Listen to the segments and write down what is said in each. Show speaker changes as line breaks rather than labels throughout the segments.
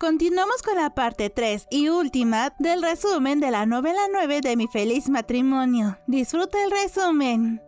Continuamos con la parte 3 y última del resumen de la novela 9 de Mi Feliz Matrimonio. Disfruta el resumen.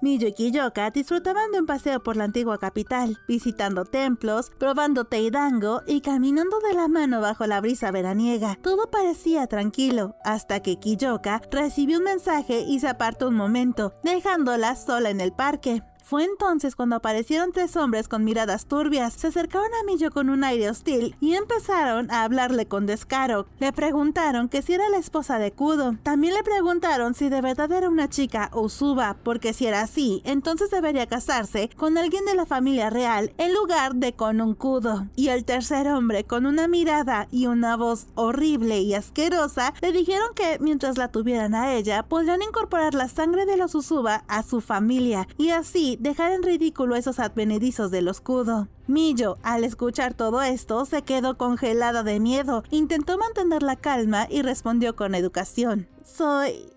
Miyo y Kiyoka disfrutaban de un paseo por la antigua capital, visitando templos, probando té y dango y caminando de la mano bajo la brisa veraniega. Todo parecía tranquilo, hasta que Kiyoka recibió un mensaje y se apartó un momento, dejándola sola en el parque. Fue entonces cuando aparecieron 3 hombres con miradas turbias. Se acercaron a Miyo con un aire hostil y empezaron a hablarle con descaro. Le preguntaron que si era la esposa de Kudo. También le preguntaron si de verdad era una chica Usuba, porque si era así, entonces debería casarse con alguien de la familia real en lugar de con un Kudo. Y el tercer hombre, con una mirada y una voz horrible y asquerosa, le dijeron que mientras la tuvieran a ella, podrían incorporar la sangre de los Usuba a su familia y así dejar en ridículo a esos advenedizos de los Kudo. Miyo, al escuchar todo esto, se quedó congelada de miedo. Intentó mantener la calma y respondió con educación. Soy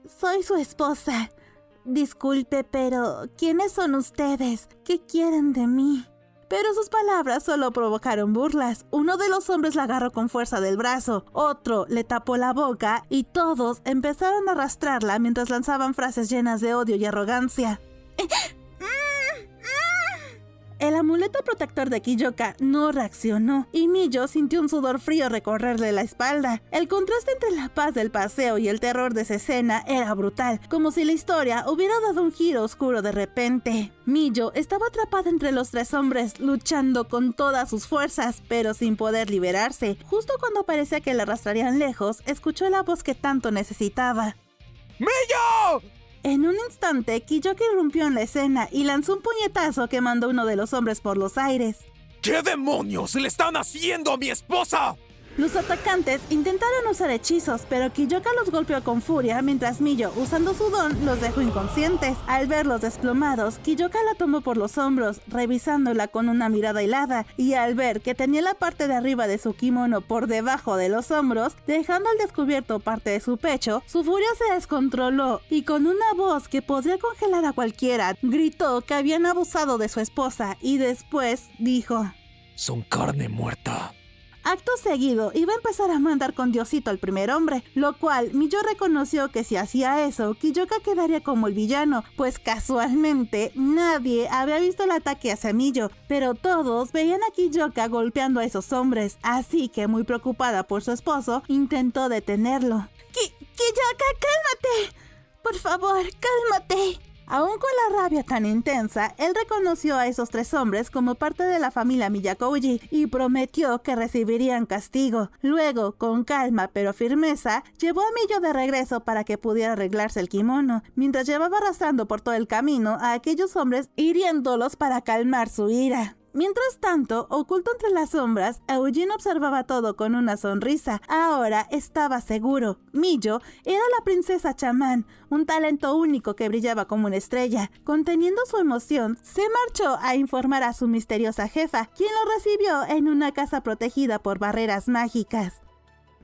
su esposa. Disculpe, pero ¿quiénes son ustedes? ¿Qué quieren de mí? Pero sus palabras solo provocaron burlas. Uno de los hombres la agarró con fuerza del brazo, otro le tapó la boca y todos empezaron a arrastrarla mientras lanzaban frases llenas de odio y arrogancia. El amuleto protector de Kiyoka no reaccionó y Miyo sintió un sudor frío recorrerle la espalda. El contraste entre la paz del paseo y el terror de esa escena era brutal, como si la historia hubiera dado un giro oscuro de repente. Miyo estaba atrapada entre los 3 hombres, luchando con todas sus fuerzas, pero sin poder liberarse. Justo cuando parecía que la arrastrarían lejos, escuchó la voz que tanto necesitaba.
¡Miyo!
En un instante, Kiyoka irrumpió en la escena y lanzó un puñetazo que mandó uno de los hombres por los aires.
¿Qué demonios le están haciendo a mi esposa?
Los atacantes intentaron usar hechizos, pero Kiyoka los golpeó con furia mientras Miyo, usando su don, los dejó inconscientes. Al verlos desplomados, Kiyoka la tomó por los hombros, revisándola con una mirada helada, y al ver que tenía la parte de arriba de su kimono por debajo de los hombros, dejando al descubierto parte de su pecho, su furia se descontroló y con una voz que podría congelar a cualquiera, gritó que habían abusado de su esposa y después dijo:
Son carne muerta.
Acto seguido, iba a empezar a mandar con Diosito al primer hombre, lo cual Miyo reconoció que si hacía eso, Kiyoka quedaría como el villano, pues casualmente nadie había visto el ataque hacia Miyo, pero todos veían a Kiyoka golpeando a esos hombres, así que muy preocupada por su esposo, intentó detenerlo. ¡Kiyoka, cálmate! Por favor, cálmate. Aún con la rabia tan intensa, él reconoció a esos 3 hombres como parte de la familia Miyakouji y prometió que recibirían castigo. Luego, con calma pero firmeza, llevó a Miyo de regreso para que pudiera arreglarse el kimono, mientras llevaba arrastrando por todo el camino a aquellos hombres, hiriéndolos para calmar su ira. Mientras tanto, oculto entre las sombras, Eugene observaba todo con una sonrisa. Ahora estaba seguro. Miyo era la princesa chamán, un talento único que brillaba como una estrella. Conteniendo su emoción, se marchó a informar a su misteriosa jefa, quien lo recibió en una casa protegida por barreras mágicas.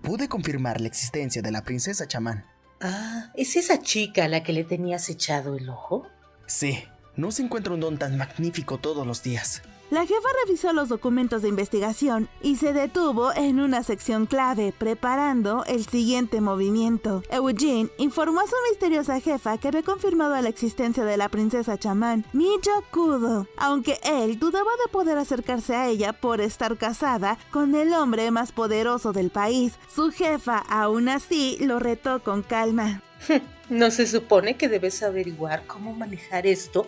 Pude confirmar la existencia de la princesa chamán.
Ah, ¿es esa chica a la que le tenías echado el ojo?
Sí, no se encuentra un don tan magnífico todos los días.
La jefa revisó los documentos de investigación y se detuvo en una sección clave, preparando el siguiente movimiento. Eugene informó a su misteriosa jefa que había confirmado la existencia de la princesa chamán, Miyo Kudo, aunque él dudaba de poder acercarse a ella por estar casada con el hombre más poderoso del país. Su jefa, aún así, lo retó con calma.
¿No se supone que debes averiguar cómo manejar esto?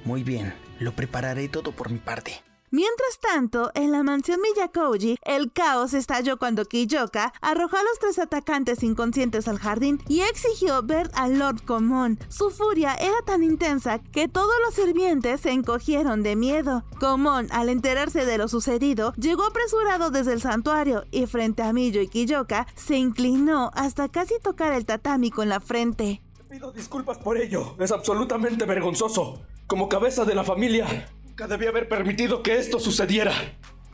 Muy bien, lo prepararé todo por mi parte.
Mientras tanto, en la mansión Miyakouji, el caos estalló cuando Kiyoka arrojó a los 3 atacantes inconscientes al jardín y exigió ver a Lord Komon. Su furia era tan intensa que todos los sirvientes se encogieron de miedo. Komon, al enterarse de lo sucedido, llegó apresurado desde el santuario y frente a Miyo y Kiyoka se inclinó hasta casi tocar el tatami con la frente.
Pido disculpas por ello, es absolutamente vergonzoso. Como cabeza de la familia, nunca debí haber permitido que esto sucediera.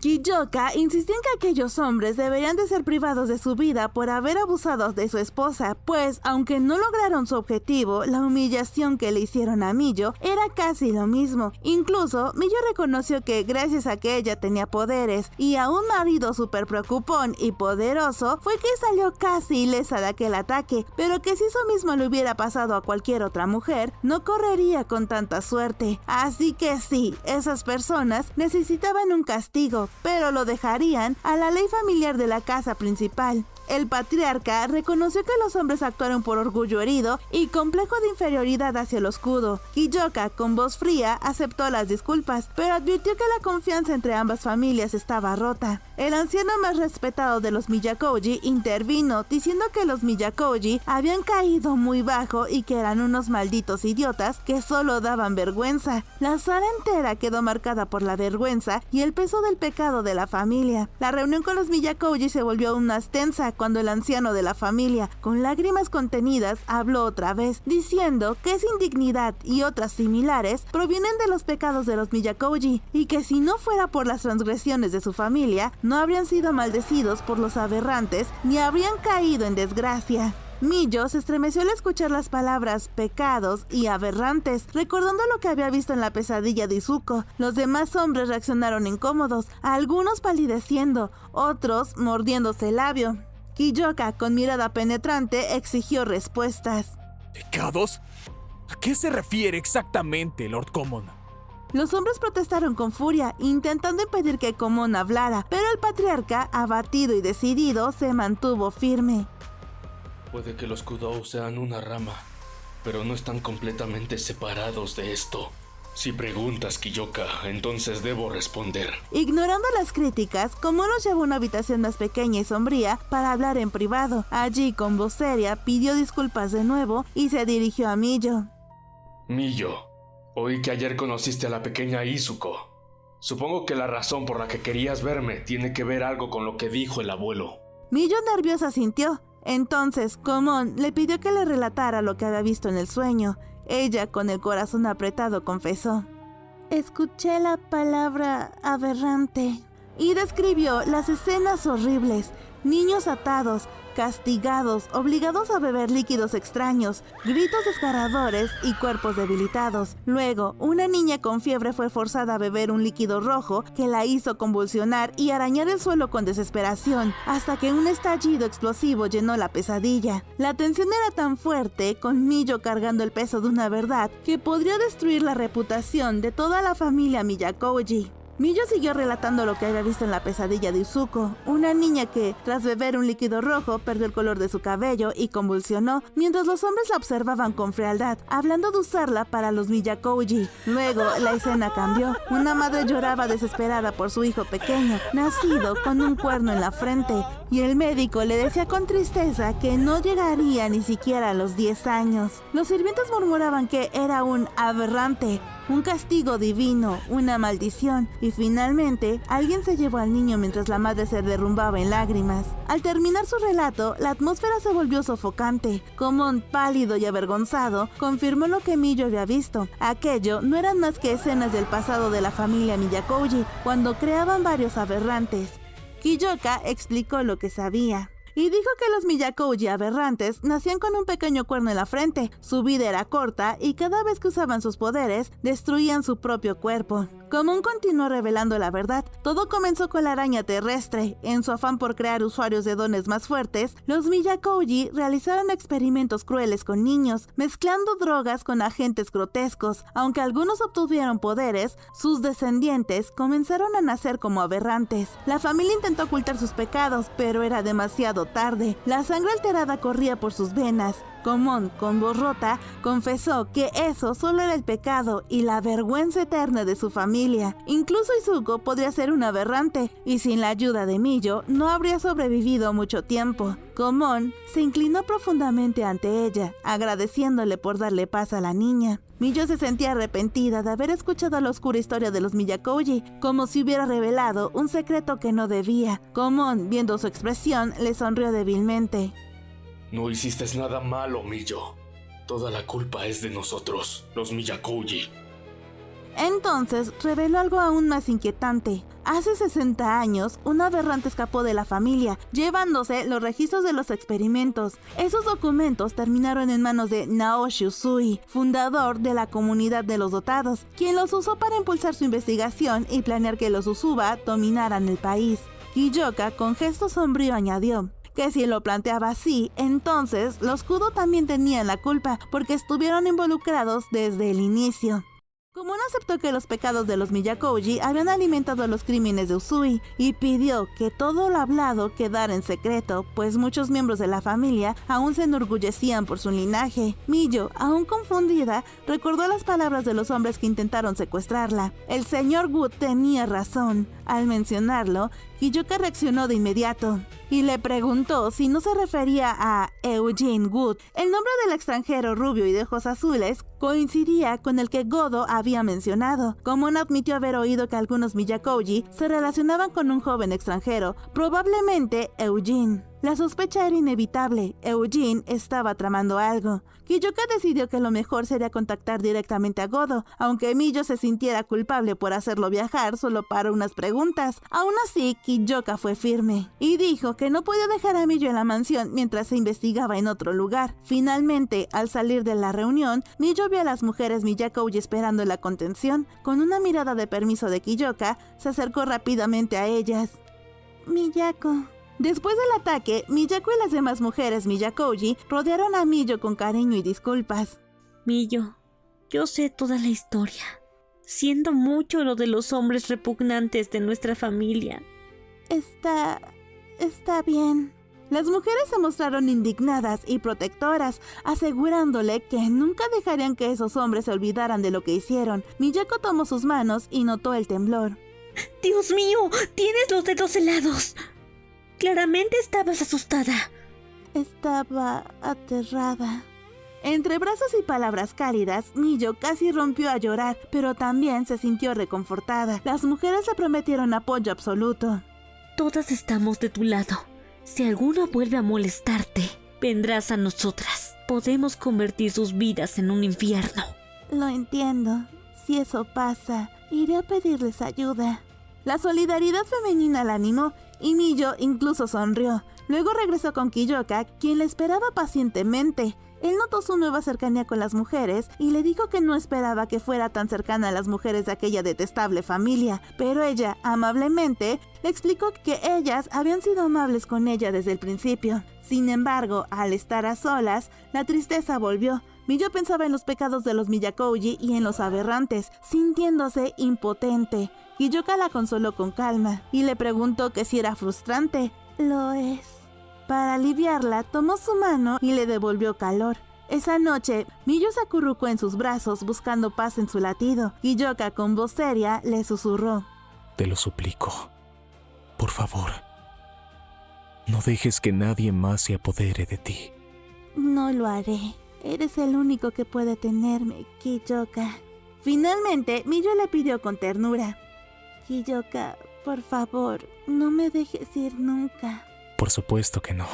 Kiyoka insistió en que aquellos hombres deberían de ser privados de su vida por haber abusado de su esposa, pues aunque no lograron su objetivo, la humillación que le hicieron a Miyo era casi lo mismo. Incluso, Miyo reconoció que gracias a que ella tenía poderes y a un marido súper preocupón y poderoso, fue que salió casi ilesa de aquel ataque, pero que si eso mismo le hubiera pasado a cualquier otra mujer, no correría con tanta suerte. Así que sí, esas personas necesitaban un castigo, pero lo dejarían a la ley familiar de la casa principal. El patriarca reconoció que los hombres actuaron por orgullo herido y complejo de inferioridad hacia el escudo. Kiyoka, con voz fría, aceptó las disculpas, pero advirtió que la confianza entre ambas familias estaba rota. El anciano más respetado de los Miyakouji intervino, diciendo que los Miyakouji habían caído muy bajo y que eran unos malditos idiotas que solo daban vergüenza. La sala entera quedó marcada por la vergüenza y el peso del pecado de la familia. La reunión con los Miyakouji se volvió aún más tensa cuando el anciano de la familia, con lágrimas contenidas, habló otra vez, diciendo que esa indignidad y otras similares provienen de los pecados de los Miyakouji, y que si no fuera por las transgresiones de su familia, no habrían sido maldecidos por los aberrantes ni habrían caído en desgracia. Miyo se estremeció al escuchar las palabras pecados y aberrantes, recordando lo que había visto en la pesadilla de Izuko. Los demás hombres reaccionaron incómodos, algunos palideciendo, otros mordiéndose el labio. Kiyoka, con mirada penetrante, exigió respuestas.
¿Pecados? ¿A qué se refiere exactamente, Lord Komon?
Los hombres protestaron con furia, intentando impedir que Komon hablara, pero el patriarca, abatido y decidido, se mantuvo firme.
Puede que los Kudou sean una rama, pero no están completamente separados de esto. Si preguntas, Kiyoka, entonces debo responder.
Ignorando las críticas, Komon los llevó a una habitación más pequeña y sombría para hablar en privado. Allí, con voz seria, pidió disculpas de nuevo y se dirigió a Miyo.
Miyo, oí que ayer conociste a la pequeña Izuko. Supongo que la razón por la que querías verme tiene que ver algo con lo que dijo el abuelo.
Miyo nerviosa asintió. Entonces, Komon le pidió que le relatara lo que había visto en el sueño. Ella, con el corazón apretado, confesó. Escuché la palabra aberrante. Y describió las escenas horribles. Niños atados, castigados, obligados a beber líquidos extraños, gritos desgarradores y cuerpos debilitados. Luego, una niña con fiebre fue forzada a beber un líquido rojo que la hizo convulsionar y arañar el suelo con desesperación, hasta que un estallido explosivo llenó la pesadilla. La tensión era tan fuerte, con Miyo cargando el peso de una verdad, que podría destruir la reputación de toda la familia Miyakouji. Miyo siguió relatando lo que había visto en la pesadilla de Izuko, una niña que, tras beber un líquido rojo, perdió el color de su cabello y convulsionó, mientras los hombres la observaban con frialdad, hablando de usarla para los Miyakouji. Luego, la escena cambió. Una madre lloraba desesperada por su hijo pequeño, nacido con un cuerno en la frente, y el médico le decía con tristeza que no llegaría ni siquiera a los 10 años. Los sirvientes murmuraban que era un aberrante, un castigo divino, una maldición, y finalmente alguien se llevó al niño mientras la madre se derrumbaba en lágrimas. Al terminar su relato, la atmósfera se volvió sofocante. Komon, pálido y avergonzado, confirmó lo que Miyo había visto. Aquello no eran más que escenas del pasado de la familia Miyakouji, cuando creaban varios aberrantes. Kiyoka explicó lo que sabía. Y dijo que los Miyakouji aberrantes nacían con un pequeño cuerno en la frente, su vida era corta y cada vez que usaban sus poderes, destruían su propio cuerpo. Komon continuó revelando la verdad. Todo comenzó con la araña terrestre. En su afán por crear usuarios de dones más fuertes, los Miyakouji realizaron experimentos crueles con niños, mezclando drogas con agentes grotescos. Aunque algunos obtuvieron poderes, sus descendientes comenzaron a nacer como aberrantes. La familia intentó ocultar sus pecados, pero era demasiado tarde. La sangre alterada corría por sus venas. Komon, con voz rota, confesó que eso solo era el pecado y la vergüenza eterna de su familia. Incluso Izuko podría ser un aberrante, y sin la ayuda de Miyo no habría sobrevivido mucho tiempo. Komon se inclinó profundamente ante ella, agradeciéndole por darle paz a la niña. Miyo se sentía arrepentida de haber escuchado la oscura historia de los Miyakouji, como si hubiera revelado un secreto que no debía. Komon, viendo su expresión, le sonrió débilmente.
No hiciste nada malo, Miyo. Toda la culpa es de nosotros, los Miyakouji.
Entonces reveló algo aún más inquietante. Hace 60 años, un aberrante escapó de la familia, llevándose los registros de los experimentos. Esos documentos terminaron en manos de Naoshi Usui, fundador de la comunidad de los dotados, quien los usó para impulsar su investigación y planear que los Usuba dominaran el país. Kiyoka, con gesto sombrío, añadió que si lo planteaba así, entonces los Kudo también tenían la culpa, porque estuvieron involucrados desde el inicio. Como no aceptó que los pecados de los Miyakouji habían alimentado los crímenes de Usui y pidió que todo lo hablado quedara en secreto, pues muchos miembros de la familia aún se enorgullecían por su linaje, Miyo, aún confundida, recordó las palabras de los hombres que intentaron secuestrarla. El señor Wood tenía razón. Al mencionarlo, Kiyoka reaccionó de inmediato y le preguntó si no se refería a Eugene Wood. El nombre del extranjero rubio y de ojos azules coincidía con el que Godo había mencionado. Como no admitió haber oído que algunos Miyakouji se relacionaban con un joven extranjero, probablemente Eugene. La sospecha era inevitable. Eugene estaba tramando algo. Kiyoka decidió que lo mejor sería contactar directamente a Godo, aunque Miyo se sintiera culpable por hacerlo viajar solo para unas preguntas. Aún así, Kiyoka fue firme y dijo que no podía dejar a Miyo en la mansión mientras se investigaba en otro lugar. Finalmente, al salir de la reunión, Miyo vio a las mujeres Miyakouji esperando en la contención. Con una mirada de permiso de Kiyoka, se acercó rápidamente a ellas. Miyako. Después del ataque, Miyako y las demás mujeres Miyakouji rodearon a Miyo con cariño y disculpas.
Miyo, yo sé toda la historia. Siento mucho lo de los hombres repugnantes de nuestra familia.
Está bien. Las mujeres se mostraron indignadas y protectoras, asegurándole que nunca dejarían que esos hombres se olvidaran de lo que hicieron. Miyako tomó sus manos y notó el temblor.
¡Dios mío! ¡Tienes los dedos helados! Claramente estabas asustada.
Estaba aterrada. Entre brazos y palabras cálidas, Miyo casi rompió a llorar, pero también se sintió reconfortada. Las mujeres le prometieron apoyo absoluto.
Todas estamos de tu lado. Si alguno vuelve a molestarte, vendrás a nosotras. Podemos convertir sus vidas en un infierno.
Lo entiendo. Si eso pasa, iré a pedirles ayuda. La solidaridad femenina la animó y Miyo incluso sonrió. Luego regresó con Kiyoka, quien le esperaba pacientemente. Él notó su nueva cercanía con las mujeres y le dijo que no esperaba que fuera tan cercana a las mujeres de aquella detestable familia, pero ella, amablemente, le explicó que ellas habían sido amables con ella desde el principio. Sin embargo, al estar a solas, la tristeza volvió. Miyo pensaba en los pecados de los Miyakouji y en los aberrantes, sintiéndose impotente. Kiyoka la consoló con calma y le preguntó que si era frustrante. Lo es. Para aliviarla, tomó su mano y le devolvió calor. Esa noche, Miyo se acurrucó en sus brazos buscando paz en su latido. Kiyoka, con voz seria, le susurró.
Te lo suplico. Por favor, no dejes que nadie más se apodere de ti.
No lo haré. Eres el único que puede tenerme, Kiyoka. Finalmente, Miyo le pidió con ternura. Kiyoka, por favor, no me dejes ir nunca.
Por supuesto que no.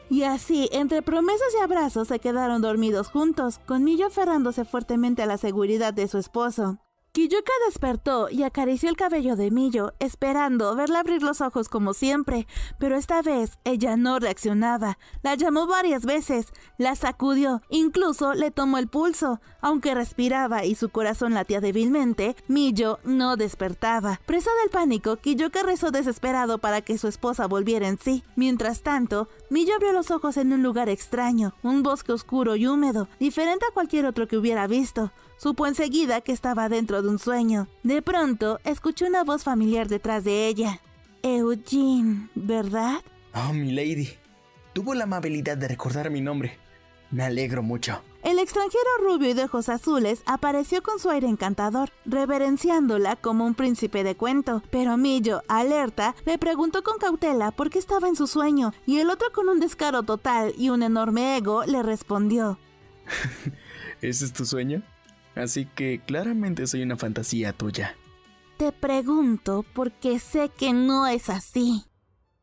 Y así, entre promesas y abrazos, se quedaron dormidos juntos, con Miyo aferrándose fuertemente a la seguridad de su esposo. Kiyoka despertó y acarició el cabello de Miyo, esperando verla abrir los ojos como siempre, pero esta vez ella no reaccionaba. La llamó varias veces, la sacudió, incluso le tomó el pulso. Aunque respiraba y su corazón latía débilmente, Miyo no despertaba. Presa del pánico, Kiyoka rezó desesperado para que su esposa volviera en sí. Mientras tanto, Miyo abrió los ojos en un lugar extraño, un bosque oscuro y húmedo, diferente a cualquier otro que hubiera visto. Supo enseguida que estaba dentro de un sueño. De pronto, escuchó una voz familiar detrás de ella. Eugene, ¿verdad?
Oh, milady. Tuvo la amabilidad de recordar mi nombre. Me alegro mucho.
El extranjero rubio y de ojos azules apareció con su aire encantador, reverenciándola como un príncipe de cuento. Pero Miyo, alerta, le preguntó con cautela por qué estaba en su sueño, y el otro, con un descaro total y un enorme ego, le respondió.
¿Ese es tu sueño? Así que claramente soy una fantasía tuya.
Te pregunto porque sé que no es así.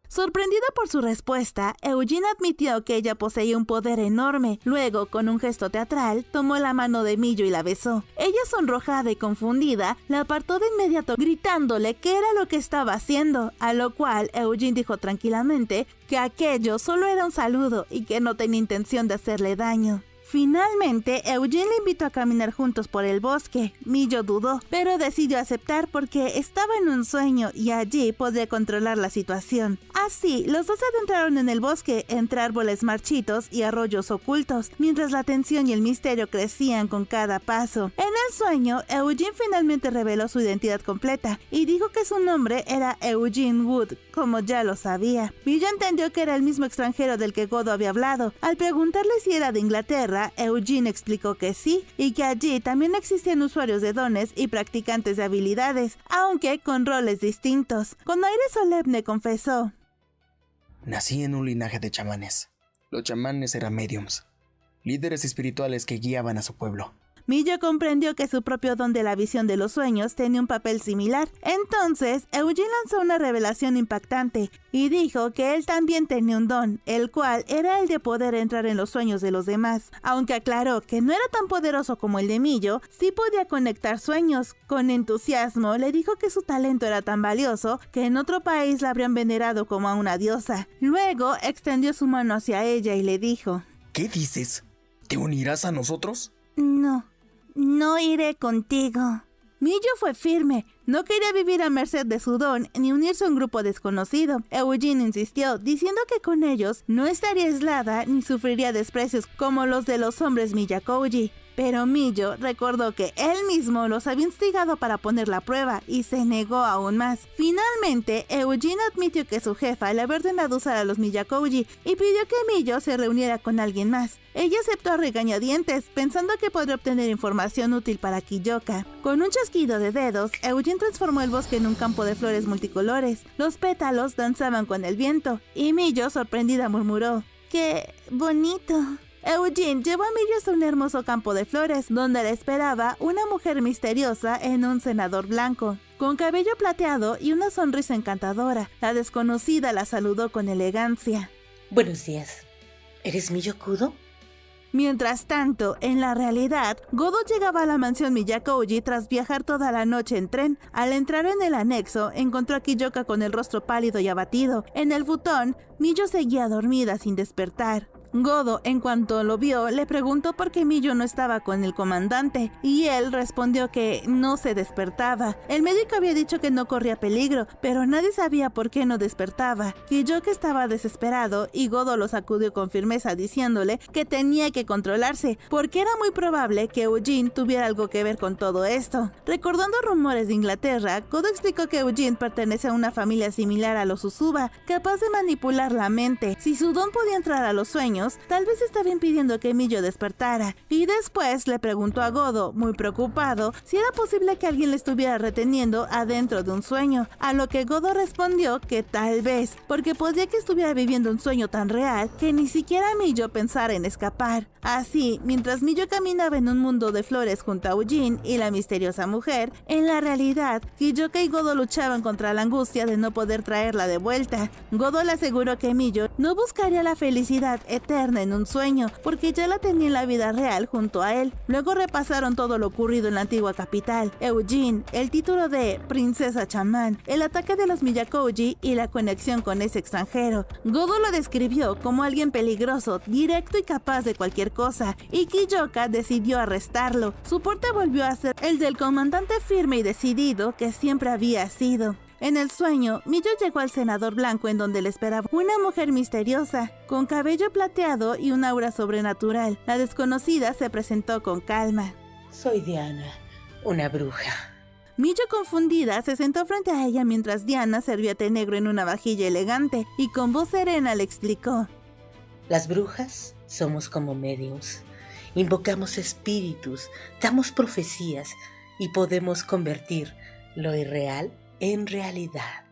Sorprendida por su respuesta, Eugene admitió que ella poseía un poder enorme. Luego, con un gesto teatral, tomó la mano de Miyo y la besó. Ella, sonrojada y confundida, la apartó de inmediato gritándole qué era lo que estaba haciendo, a lo cual Eugene dijo tranquilamente que aquello solo era un saludo y que no tenía intención de hacerle daño. Finalmente, Eugene le invitó a caminar juntos por el bosque. Miyo dudó, pero decidió aceptar porque estaba en un sueño y allí podría controlar la situación. Así, los dos se adentraron en el bosque, entre árboles marchitos y arroyos ocultos, mientras la tensión y el misterio crecían con cada paso. En el sueño, Eugene finalmente reveló su identidad completa y dijo que su nombre era Eugene Wood, como ya lo sabía. Miyo entendió que era el mismo extranjero del que Godo había hablado. Al preguntarle si era de Inglaterra, Eugene explicó que sí, y que allí también existían usuarios de dones y practicantes de habilidades, aunque con roles distintos. Con aire solemne confesó:
Nací en un linaje de chamanes. Los chamanes eran mediums, líderes espirituales que guiaban a su pueblo.
Miyo comprendió que su propio don de la visión de los sueños tenía un papel similar. Entonces, Eugene lanzó una revelación impactante y dijo que él también tenía un don, el cual era el de poder entrar en los sueños de los demás. Aunque aclaró que no era tan poderoso como el de Miyo, sí podía conectar sueños. Con entusiasmo, le dijo que su talento era tan valioso que en otro país la habrían venerado como a una diosa. Luego, extendió su mano hacia ella y le dijo:
¿Qué dices? ¿Te unirás a nosotros?
No iré contigo. Miyo fue firme. No quería vivir a merced de su don ni unirse a un grupo desconocido. Eugene insistió, diciendo que con ellos no estaría aislada ni sufriría desprecios como los de los hombres Miyakouji. Pero Miyo recordó que él mismo los había instigado para ponerla a prueba y se negó aún más. Finalmente, Eugene admitió que su jefa le había ordenado usar a los Miyakouji y pidió que Miyo se reuniera con alguien más. Ella aceptó a regañadientes, pensando que podría obtener información útil para Kiyoka. Con un chasquido de dedos, Eugene transformó el bosque en un campo de flores multicolores. Los pétalos danzaban con el viento, y Miyo, sorprendida, murmuró: ¡qué bonito! Eugene llevó a Miyo hasta un hermoso campo de flores, donde le esperaba una mujer misteriosa en un cenador blanco, con cabello plateado y una sonrisa encantadora. La desconocida la saludó con elegancia.
Buenos días. ¿Eres Miyo-kudo?
Mientras tanto, en la realidad, Godo llegaba a la mansión Miyakouji tras viajar toda la noche en tren. Al entrar en el anexo, encontró a Kiyoka con el rostro pálido y abatido. En el futón, Miyo seguía dormida sin despertar. Godo, en cuanto lo vio, le preguntó por qué Miyo no estaba con el comandante, y él respondió que no se despertaba. El médico había dicho que no corría peligro, pero nadie sabía por qué no despertaba. Kiyoka estaba desesperado y Godo lo sacudió con firmeza diciéndole que tenía que controlarse, porque era muy probable que Eugene tuviera algo que ver con todo esto. Recordando rumores de Inglaterra, Godo explicó que Eugene pertenece a una familia similar a los Usuba, capaz de manipular la mente. Si su don podía entrar a los sueños, tal vez estaba impidiendo que Miyo despertara. Y después le preguntó a Godo, muy preocupado, si era posible que alguien le estuviera reteniendo adentro de un sueño, a lo que Godo respondió que tal vez, porque podía que estuviera viviendo un sueño tan real que ni siquiera Miyo pensara en escapar. Así, mientras Miyo caminaba en un mundo de flores junto a Eugene y la misteriosa mujer, en la realidad, Kiyoka y Godo luchaban contra la angustia de no poder traerla de vuelta. Godo le aseguró que Miyo no buscaría la felicidad eterna en un sueño, porque ya la tenía en la vida real junto a él. Luego repasaron todo lo ocurrido en la antigua capital: Eugene, el título de princesa chamán, el ataque de los Miyakouji y la conexión con ese extranjero. Godo lo describió como alguien peligroso, directo y capaz de cualquier cosa, y Kiyoka decidió arrestarlo. Su porte volvió a ser el del comandante firme y decidido que siempre había sido. En el sueño, Miyo llegó al cenador blanco en donde le esperaba una mujer misteriosa, con cabello plateado y un aura sobrenatural. La desconocida se presentó con calma.
Soy Diana, una bruja.
Miyo, confundida, se sentó frente a ella mientras Diana servía té negro en una vajilla elegante y con voz serena le explicó:
Las brujas somos como mediums. Invocamos espíritus, damos profecías y podemos convertir lo irreal en realidad.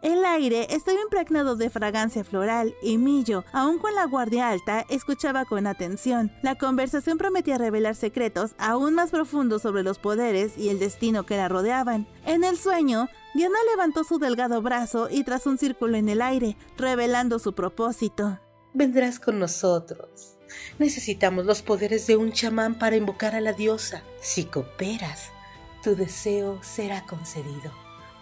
El aire estaba impregnado de fragancia floral y Miyo, aun con la guardia alta, escuchaba con atención. La conversación prometía revelar secretos aún más profundos sobre los poderes y el destino que la rodeaban. En el sueño, Diana levantó su delgado brazo y trazó un círculo en el aire, revelando su propósito.
Vendrás con nosotros. Necesitamos los poderes de un chamán para invocar a la diosa. Si cooperas, tu deseo será concedido.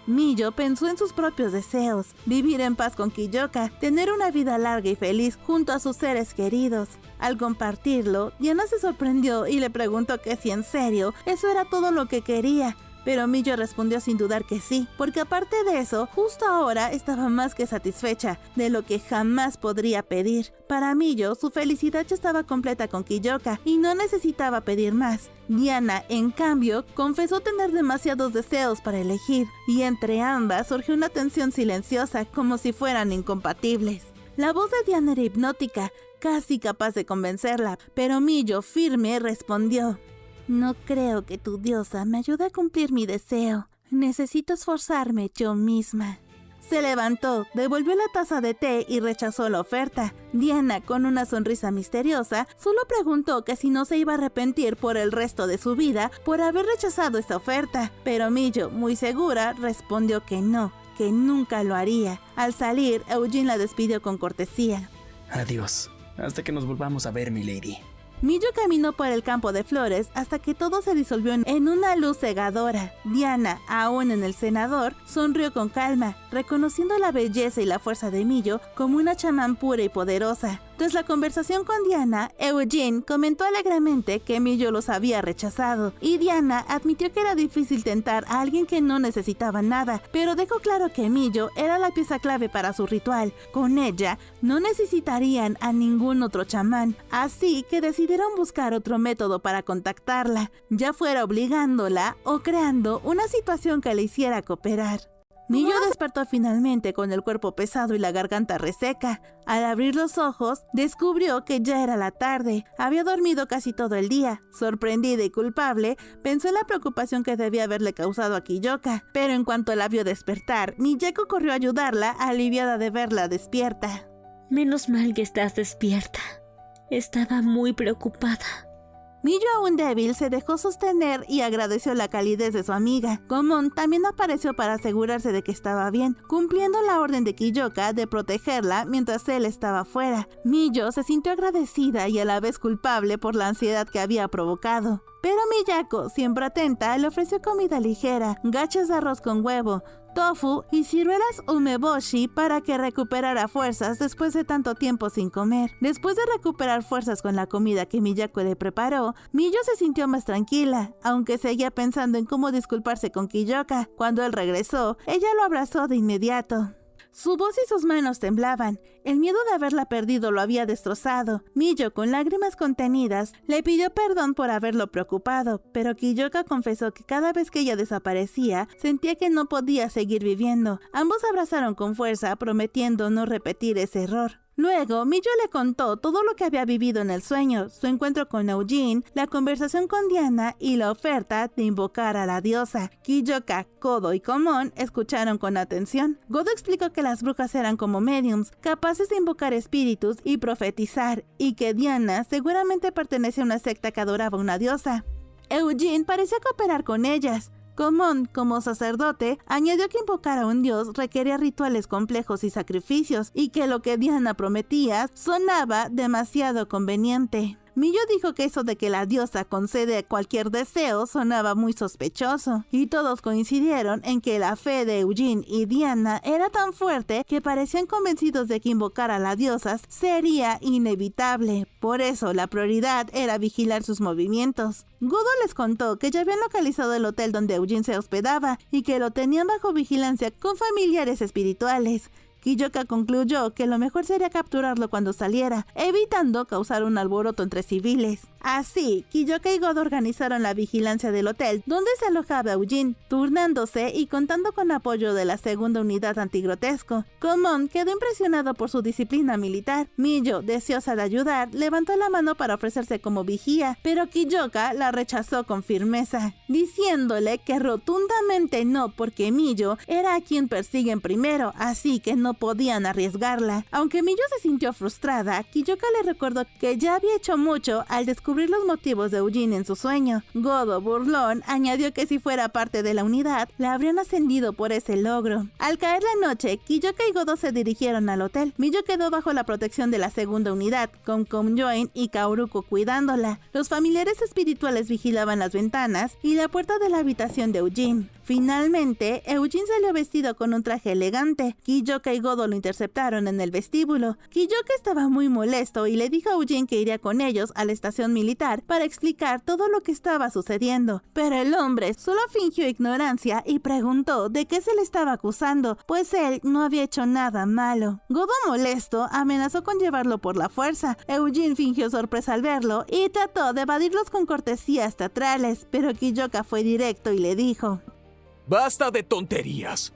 Miyo pensó en sus propios deseos, vivir en paz con Kiyoka, tener una vida larga y feliz junto a sus seres queridos. Al compartirlo, Diana se sorprendió y le preguntó que si en serio eso era todo lo que quería. Pero Miyo respondió sin dudar que sí, porque aparte de eso, justo ahora estaba más que satisfecha de lo que jamás podría pedir. Para Miyo, su felicidad ya estaba completa con Kiyoka y no necesitaba pedir más. Diana, en cambio, confesó tener demasiados deseos para elegir, y entre ambas surgió una tensión silenciosa como si fueran incompatibles. La voz de Diana era hipnótica, casi capaz de convencerla, pero Miyo, firme, respondió: No creo que tu diosa me ayude a cumplir mi deseo. Necesito esforzarme yo misma. Se levantó, devolvió la taza de té y rechazó la oferta. Diana, con una sonrisa misteriosa, solo preguntó que si no se iba a arrepentir por el resto de su vida por haber rechazado esta oferta. Pero Miyo, muy segura, respondió que no, que nunca lo haría. Al salir, Eugene la despidió con cortesía.
Adiós. Hasta que nos volvamos a ver, milady.
Miyo caminó por el campo de flores hasta que todo se disolvió en una luz cegadora. Diana, aún en el cenador, sonrió con calma, reconociendo la belleza y la fuerza de Miyo como una chamán pura y poderosa. Tras la conversación con Diana, Eugene comentó alegremente que Miyo los había rechazado, y Diana admitió que era difícil tentar a alguien que no necesitaba nada, pero dejó claro que Miyo era la pieza clave para su ritual. Con ella, no necesitarían a ningún otro chamán, así que decidieron buscar otro método para contactarla, ya fuera obligándola o creando una situación que le hiciera cooperar. Miyo despertó finalmente con el cuerpo pesado y la garganta reseca. Al abrir los ojos, descubrió que ya era la tarde. Había dormido casi todo el día. Sorprendida y culpable, pensó en la preocupación que debía haberle causado a Kiyoka. Pero en cuanto la vio despertar, Miyako corrió a ayudarla, aliviada de verla despierta.
Menos mal que estás despierta. Estaba muy preocupada.
Miyo, aún débil, se dejó sostener y agradeció la calidez de su amiga. Gomon también apareció para asegurarse de que estaba bien, cumpliendo la orden de Kiyoka de protegerla mientras él estaba fuera. Miyo se sintió agradecida y a la vez culpable por la ansiedad que había provocado. Pero Miyako, siempre atenta, le ofreció comida ligera, gachas de arroz con huevo, tofu y ciruelas umeboshi para que recuperara fuerzas después de tanto tiempo sin comer. Después de recuperar fuerzas con la comida que Miyako le preparó, Miyo se sintió más tranquila, aunque seguía pensando en cómo disculparse con Kiyoka. Cuando él regresó, ella lo abrazó de inmediato. Su voz y sus manos temblaban. El miedo de haberla perdido lo había destrozado. Miyo, con lágrimas contenidas, le pidió perdón por haberlo preocupado, pero Kiyoka confesó que cada vez que ella desaparecía, sentía que no podía seguir viviendo. Ambos se abrazaron con fuerza, prometiendo no repetir ese error. Luego, Miyo le contó todo lo que había vivido en el sueño, su encuentro con Eugene, la conversación con Diana y la oferta de invocar a la diosa. Kiyoka, Godo y Komon escucharon con atención. Godo explicó que las brujas eran como mediums, capaces de invocar espíritus y profetizar, y que Diana seguramente pertenecía a una secta que adoraba a una diosa. Eugene parecía cooperar con ellas. Komon, como sacerdote, añadió que invocar a un dios requería rituales complejos y sacrificios, y que lo que Diana prometía sonaba demasiado conveniente. Miyo dijo que eso de que la diosa concede cualquier deseo sonaba muy sospechoso, y todos coincidieron en que la fe de Eugene y Diana era tan fuerte que parecían convencidos de que invocar a las diosas sería inevitable. Por eso la prioridad era vigilar sus movimientos. Godo les contó que ya habían localizado el hotel donde Eugene se hospedaba y que lo tenían bajo vigilancia con familiares espirituales. Kiyoka concluyó que lo mejor sería capturarlo cuando saliera, evitando causar un alboroto entre civiles. Así, Kiyoka y Godo organizaron la vigilancia del hotel donde se alojaba Eugene, turnándose y contando con apoyo de la segunda unidad antigrotesco. Komon quedó impresionado por su disciplina militar. Miyo, deseosa de ayudar, levantó la mano para ofrecerse como vigía, pero Kiyoka la rechazó con firmeza, diciéndole que rotundamente no, porque Miyo era a quien persiguen primero, así que no podían arriesgarla. Aunque Miyo se sintió frustrada, Kiyoka le recordó que ya había hecho mucho al descubrir los motivos de Eugene en su sueño. Godo, burlón, añadió que si fuera parte de la unidad, la habrían ascendido por ese logro. Al caer la noche, Kiyoka y Godo se dirigieron al hotel. Miyo quedó bajo la protección de la segunda unidad, con Komyoin y Kaoruko cuidándola. Los familiares espirituales vigilaban las ventanas y la puerta de la habitación de Eugene. Finalmente, Eugene salió vestido con un traje elegante. Kiyoka y Godo lo interceptaron en el vestíbulo. Kiyoka estaba muy molesto y le dijo a Eugene que iría con ellos a la estación militar para explicar todo lo que estaba sucediendo. Pero el hombre solo fingió ignorancia y preguntó de qué se le estaba acusando, pues él no había hecho nada malo. Godo, molesto, amenazó con llevarlo por la fuerza. Eugene fingió sorpresa al verlo y trató de evadirlos con cortesías teatrales, pero Kiyoka fue directo y le dijo:
¡Basta de tonterías!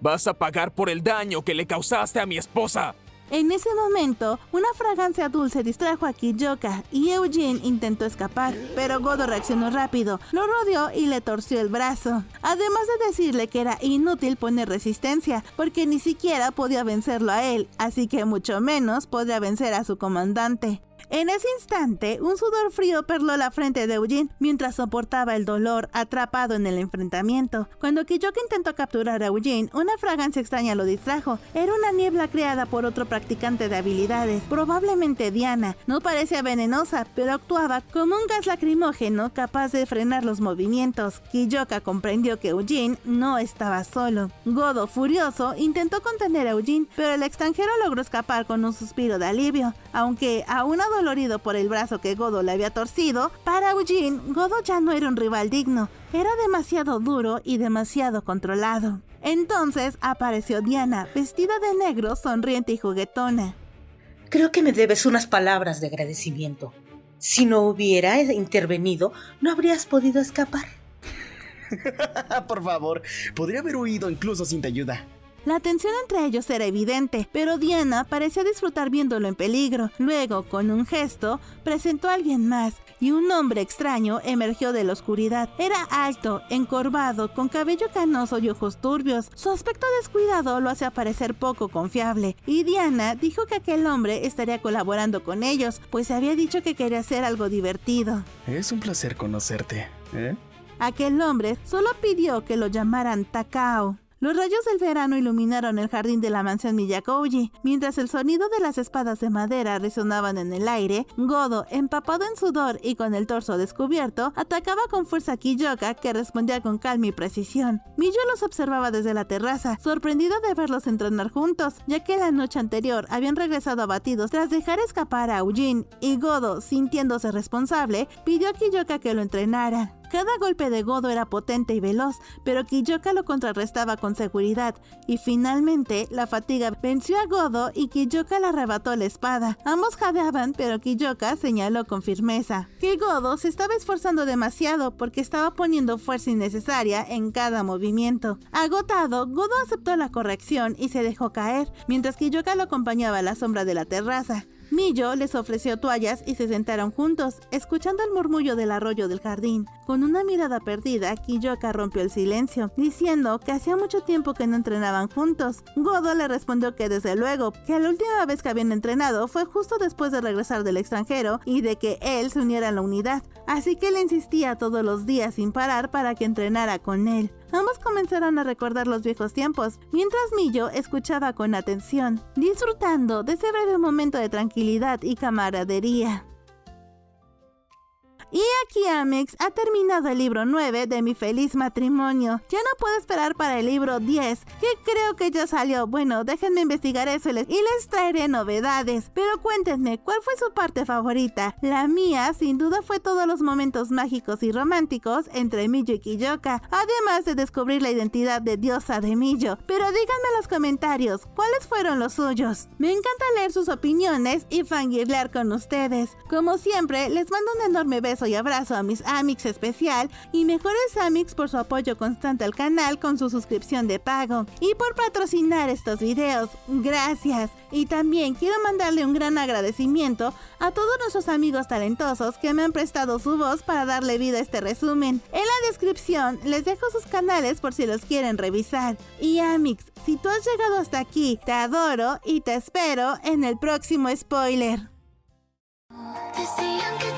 ¡Vas a pagar por el daño que le causaste a mi esposa!
En ese momento, una fragancia dulce distrajo a Kiyoka y Eugene intentó escapar, pero Godo reaccionó rápido, lo rodeó y le torció el brazo, además de decirle que era inútil poner resistencia, porque ni siquiera podía vencerlo a él, así que mucho menos podría vencer a su comandante. En ese instante, un sudor frío perló la frente de Eugene mientras soportaba el dolor, atrapado en el enfrentamiento. Cuando Kiyoka intentó capturar a Eugene, una fragancia extraña lo distrajo. Era una niebla creada por otro practicante de habilidades, probablemente Diana. No parecía venenosa, pero actuaba como un gas lacrimógeno capaz de frenar los movimientos. Kiyoka comprendió que Eugene no estaba solo. Godo, furioso, intentó contener a Eugene, pero el extranjero logró escapar con un suspiro de alivio. Aunque aún adolorido por el brazo que Godo le había torcido, para Eugene, Godo ya no era un rival digno. Era demasiado duro y demasiado controlado. Entonces apareció Diana, vestida de negro, sonriente y juguetona.
Creo que me debes unas palabras de agradecimiento. Si no hubiera intervenido, no habrías podido escapar.
Por favor, podría haber huido incluso sin tu ayuda.
La tensión entre ellos era evidente, pero Diana parecía disfrutar viéndolo en peligro. Luego, con un gesto, presentó a alguien más, y un hombre extraño emergió de la oscuridad. Era alto, encorvado, con cabello canoso y ojos turbios. Su aspecto descuidado lo hacía parecer poco confiable, y Diana dijo que aquel hombre estaría colaborando con ellos, pues había dicho que quería hacer algo divertido.
Es un placer conocerte, ¿eh?
Aquel hombre solo pidió que lo llamaran Takao. Los rayos del verano iluminaron el jardín de la mansión Miyakouji. Mientras el sonido de las espadas de madera resonaban en el aire, Godo, empapado en sudor y con el torso descubierto, atacaba con fuerza a Kiyoka, que respondía con calma y precisión. Miyo los observaba desde la terraza, sorprendido de verlos entrenar juntos, ya que la noche anterior habían regresado abatidos tras dejar escapar a Eugene, y Godo, sintiéndose responsable, pidió a Kiyoka que lo entrenara. Cada golpe de Godo era potente y veloz, pero Kiyoka lo contrarrestaba con seguridad, y finalmente la fatiga venció a Godo y Kiyoka le arrebató la espada. Ambos jadeaban, pero Kiyoka señaló con firmeza que Godo se estaba esforzando demasiado porque estaba poniendo fuerza innecesaria en cada movimiento. Agotado, Godo aceptó la corrección y se dejó caer, mientras Kiyoka lo acompañaba a la sombra de la terraza. Miyo les ofreció toallas y se sentaron juntos, escuchando el murmullo del arroyo del jardín. Con una mirada perdida, Kiyoka rompió el silencio, diciendo que hacía mucho tiempo que no entrenaban juntos. Godo le respondió que desde luego, que la última vez que habían entrenado fue justo después de regresar del extranjero y de que él se uniera a la unidad, así que le insistía todos los días sin parar para que entrenara con él. Ambos comenzaron a recordar los viejos tiempos, mientras Miyo escuchaba con atención, disfrutando de ese breve momento de tranquilidad y camaradería. Y aquí, Amix, ha terminado el libro 9 de Mi Feliz Matrimonio. Ya no puedo esperar para el libro 10, que creo que ya salió. Bueno, déjenme investigar eso y les traeré novedades. Pero cuéntenme, ¿cuál fue su parte favorita? La mía, sin duda, fue todos los momentos mágicos y románticos entre Miyo y Kiyoka, además de descubrir la identidad de diosa de Miyo. Pero díganme en los comentarios, ¿cuáles fueron los suyos? Me encanta leer sus opiniones y fangirlear con ustedes. Como siempre, les mando un enorme beso y abrazo a mis Amix especial y mejores Amix por su apoyo constante al canal con su suscripción de pago y por patrocinar estos videos. Gracias. Y también quiero mandarle un gran agradecimiento a todos nuestros amigos talentosos que me han prestado su voz para darle vida a este resumen. En la descripción les dejo sus canales por si los quieren revisar. Y Amix, si tú has llegado hasta aquí, te adoro y te espero en el próximo spoiler.
Decían que